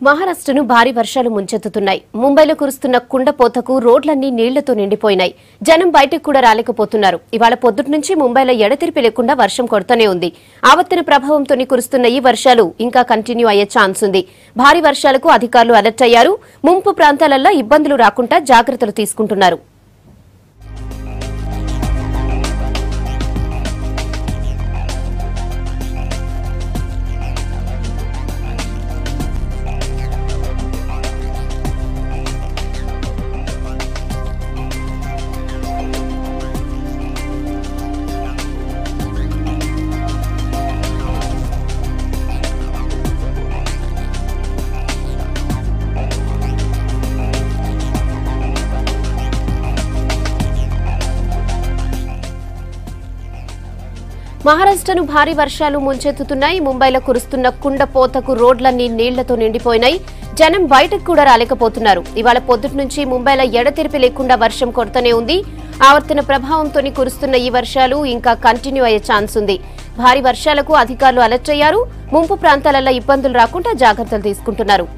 మహారాష్ట్రను భారీ వర్షాలు ముంచెత్తుతున్నాయి. ముంబైలో కురుస్తున్న కుండపోతకు రోడ్లన్నీ నీళ్లతో నిండిపోయినాయి. జనం బయటకు కూడా రాలేకపోతున్నారు. ఇవాళ పొద్దుటి నుంచి ముంబైలో ఎడతెరిపి లేకుండా వర్షం కొడుతూనే ఉంది. ఆవర్తన ప్రభావంతో కురుస్తున్న ఈ వర్షాలు ఇంకా కంటిన్యూ అయ్యే ఛాన్స్ ఉంది. భారీ వర్షాలకు అధికారులు అలర్ట్ అయ్యారు. ముంపు ప్రాంతాలలో ఇబ్బందులు రాకుండా జాగ్రత్తలు తీసుకుంటున్నారు. మహారాష్ట్రను భారీ వర్షాలు ముంచెత్తుతున్నాయి. ముంబైలో కురుస్తున్న కుండపోతకు రోడ్లన్నీ నీళ్లతో నిండిపోయినాయి. జనం బయటకు కూడా రాలేకపోతున్నారు. ఇవాళ పొద్దుటి నుంచి ముంబైలో ఎడతెరిపి లేకుండా వర్షం కొడుతూనే ఉంది. ఆవర్తన ప్రభావంతో కురుస్తున్న ఈ వర్షాలు ఇంకా కంటిన్యూ అయ్యే ఛాన్స్ ఉంది. భారీ వర్షాలకు అధికారులు అలర్ట్ అయ్యారు. ముంపు ప్రాంతాలలో ఇబ్బందులు రాకుండా జాగ్రత్తలు తీసుకుంటున్నారు.